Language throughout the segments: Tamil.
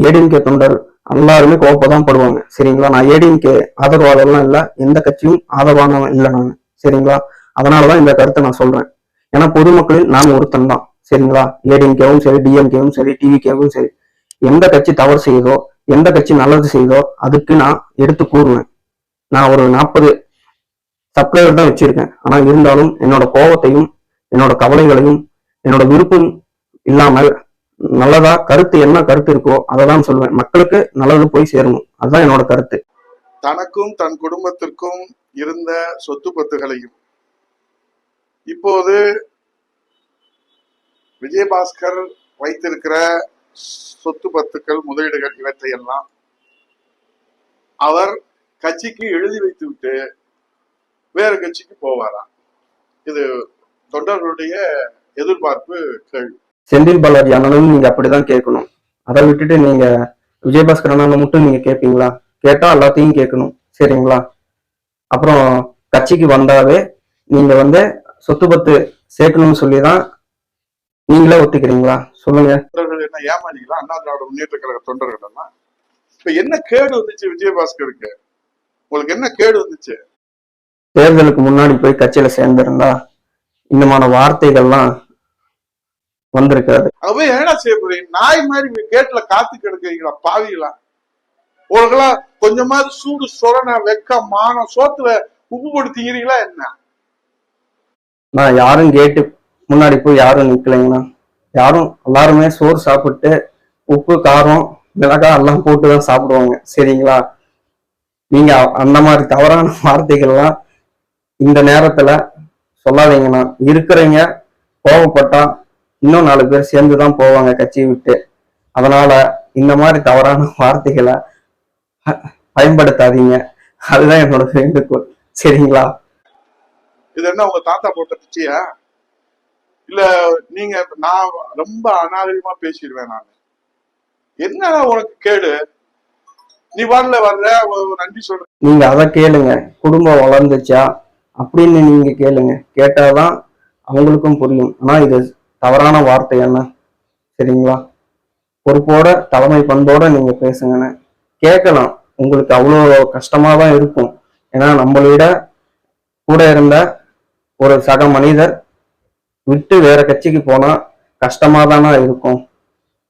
ஏடிஎம்கே தொண்டர் எல்லாருமே கோவப்பதான் படுவாங்க. சரிங்களா? நான் ஏடிஎம்கே ஆதரவாளர்லாம் இல்லை, எந்த கட்சியும் ஆதரவானவன் இல்லை நான். சரிங்களா? அதனாலதான் இந்த கருத்தை நான் சொல்றேன். ஏன்னா பொதுமக்களில் நான் ஒருத்தன் தான். சரிங்களா? ஏடிஎம்கேவும் சரி, டிஎம்கேவும் சரி, டிவிகேவும் சரி, எந்த கட்சி தவறு செய்தோ, எந்த கட்சி நல்லது செய்தோ அதுக்கு நான் எடுத்து கூறுவேன். நான் ஒரு 40 சப்ளையர் தான் வச்சிருக்கேன். ஆனா இருந்தாலும் என்னோட கோபத்தையும் என்னோட கவலைகளையும் என்னோட விருப்பம் இல்லாமல் நல்லதா என்ன கருத்து இருக்கோ அதை தான் சொல்லுவேன். மக்களுக்கு நல்லது போய் சேரணும், அதுதான் என்னோட கருத்து. தனக்கும் தன் குடும்பத்திற்கும் இருந்த சொத்து பத்துகளையும் இப்போது விஜயபாஸ்கர் வைத்திருக்கிற சொத்து பத்துக்கள், முதலீடுகள் இவற்றையெல்லாம் அவர் கட்சிக்கு எழுதி வைத்து விட்டு வேற கட்சிக்கு போவாராம். இது தொண்டர்களுடைய எதிர்பார்ப்பு கேள்வி. செந்தில் பாலாஜி அண்ணனும் நீங்க அப்படிதான் கேட்கணும். அதை விட்டுட்டு நீங்க விஜயபாஸ்கர் அண்ணனை மட்டும் நீங்க கேட்பீங்களா? கேட்டா எல்லாத்தையும் கேட்கணும். சரிங்களா? அப்புறம் கட்சிக்கு வந்தாவே நீங்க சொத்து பத்து சேர்க்கணும்னு சொல்லிதான் நீங்களே ஒத்துக்கிறீங்களா? சொல்லுங்க. தொண்டர்கள் என்ன ஏமாளிகளா? அண்ணா திராவிட முன்னேற்ற கழக தொண்டர்கள் எல்லாம் இப்ப என்ன கேடு வந்துச்சு விஜயபாஸ்கருக்கு? உங்களுக்கு என்ன கேடு வந்துச்சு? தேர்தலுக்கு முன்னாடி போய் கட்சியில சேர்ந்திருந்தா இந்தமான வார்த்தைகள்லாம் வந்திருக்காது. அவை என்ன செய்ய போறீங்க? நாய் மாதிரி கேட்ல காத்து கிடக்குறீங்களா பாவிகளா? உங்களுக்கெல்லாம் கொஞ்சமாவது சூடு சொரண வெக்க மானம் சோத்துல உப்பு போட்டு திங்கிறீங்களா என்ன? நான் யாரும் கேட்டு முன்னாடி போய் யாரும் நிக்கலைங்கண்ணா. எல்லாருமே சோறு சாப்பிட்டு உப்பு காரம் மிளகாய் எல்லாம் போட்டுதான் சாப்பிடுவாங்க. சரிங்களா? நீங்க அந்த மாதிரி தவறான வார்த்தைகள்லாம் இந்த நேரத்துல சொல்லாதீங்கண்ணா. இருக்கிறீங்க, கோவப்பட்டா இன்னும் 4 பேர் சேர்ந்துதான் போவாங்க கட்சியை விட்டு. அதனால இந்த மாதிரி தவறான வார்த்தைகளை பயன்படுத்தாதீங்க. அதுதான் என்னோட வேண்டுகோள். சரிங்களா? இது என்ன உங்க தாத்தா போட்ட பிச்சையா? இல்ல நீங்க நான் ரொம்ப அநாகரிகமா பேசிடுவேன் நான். என்ன உனக்கு கேடு? நீ வர்ற நன்றி சொல்ற. நீங்க அதை கேளுங்க. குடும்பம் வளர்ந்துச்சா அப்படின்னு நீங்க கேளுங்க. கேட்டாதான் அவங்களுக்கும் புரியும். ஆனா இது தவறான வார்த்தை என்ன? சரிங்களா? பொறுப்போட தலைமை பண்போட நீங்க பேசுங்கன்னு கேட்கலாம். உங்களுக்கு அவ்வளோ கஷ்டமா தான் இருக்கும். ஏன்னா நம்மளோட கூட இருந்த ஒரு சக மனிதர் விட்டு வேற கட்சிக்கு போனா கஷ்டமா தானே இருக்கும்.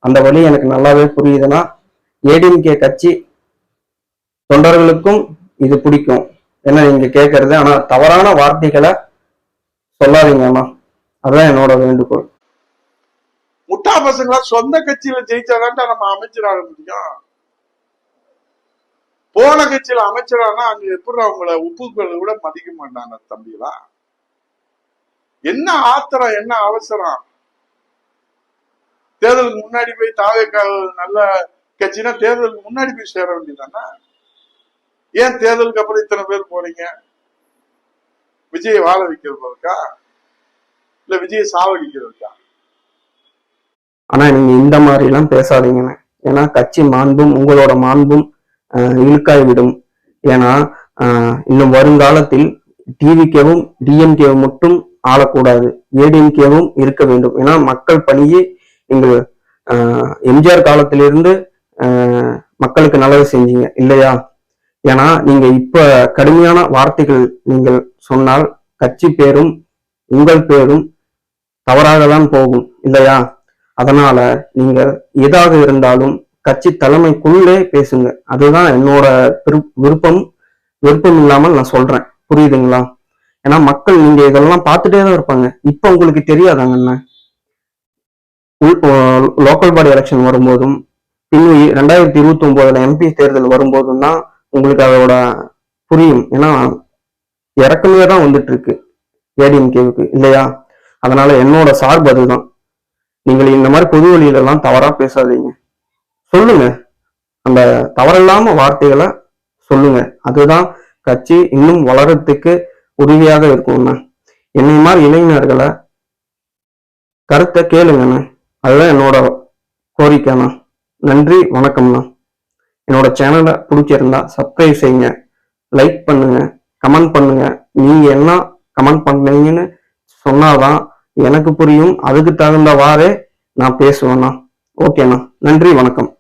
அந்த வழி எனக்கு நல்லாவே புரியுதுன்னா ஏடிஎம்கே கட்சி தொண்டர்களுக்கும் இது பிடிக்கும். என்ன நீங்க கேட்கறது. ஆனா தவறான வார்த்தைகளை சொல்லாதீங்கம்மா. அதுதான் என்னோட வேண்டுகோள். முட்டா பசங்களா சொந்த கட்சியில ஜெயிச்சாதான் நம்ம அமைச்சராக முடியும். போன கட்சியில அமைச்சரானா அங்க எப்படி அவங்கள உப்புக்களை விட மதிக்க மாட்டாங்க தம்பிகளா? என்ன ஆத்திரம், என்ன அவசரம்? தேர்தலுக்கு முன்னாடி போய் நல்ல கட்சினா தேர்தலுக்கு முன்னாடி போய் சேர வேண்டியதானே? ஏன் தேர்தலுக்கு அப்புறம் இத்தனை பேர் போறீங்க? விஜயை வாழ வைக்கிறதுக்கா இல்ல விஜயை சாவடிக்கிறதுக்கா? ஆனா நீங்க இந்த மாதிரி எல்லாம் பேசாதீங்கன்னு. ஏன்னா கட்சி மாண்பும் உங்களோட மாண்பும் இழுக்காய் விடும். ஏன்னா இன்னும் வருங்காலத்தில் டிவிகேவும் டிஎம்கேவும் மட்டும் ஆளக்கூடாது, ஏடிஎம்கேவும் இருக்க வேண்டும். ஏன்னா மக்கள் பணியே எங்கள் எம்ஜிஆர் காலத்திலிருந்து மக்களுக்கு நல்லது செஞ்சீங்க இல்லையா? ஏன்னா நீங்க இப்ப கடுமையான வார்த்தைகள் நீங்கள் சொன்னால் கட்சி பேரும் உங்கள் பேரும் தவறாக தான் போகும் இல்லையா? அதனால நீங்க எதாக இருந்தாலும் கட்சி தலைமைக்குள்ளே பேசுங்க. அதுதான் என்னோட விருப்பம் இல்லாமல் நான் சொல்றேன். புரியுதுங்களா? ஏன்னா மக்கள் நீங்க இதெல்லாம் பார்த்துட்டே தான் இருப்பாங்க. இப்ப உங்களுக்கு தெரியாதாங்கண்ணா, லோக்கல் பாடி எலெக்ஷன் வரும்போதும் பின் 2029 எம்பி தேர்தல் வரும்போதும் தான் உங்களுக்கு அதோட புரியும். ஏன்னா இறக்கமே தான் வந்துட்டு இருக்கு ஏடிஎம்கேவுக்கு இல்லையா? அதனால என்னோட சார்பு அதுதான். நீங்கள் இந்த மாதிரி பொது வழியில எல்லாம் தவறா பேசாதீங்க. சொல்லுங்க, அந்த தவறில்லாம வார்த்தைகளை சொல்லுங்க. அதுதான் கட்சி இன்னும் வளரத்துக்கு உதவியாக இருக்கும்ண்ணா. என்னை மாதிரி இளைஞர்களை கருத்தை கேளுங்கண்ணா. அதுதான் என்னோட கோரிக்கைண்ணா. நன்றி, வணக்கம்ண்ணா. என்னோட சேனலை பிடிச்சிருந்தா சப்ஸ்கிரைப் செய்யுங்க, லைக் பண்ணுங்க, கமெண்ட் பண்ணுங்க. நீங்க என்ன கமெண்ட் பண்ணீங்கன்னு சொன்னாதான் எனக்கு புரியும். அதுக்கு தகுந்தவாறே நான் பேசுவேண்ணா. ஓகேண்ணா, நன்றி, வணக்கம்.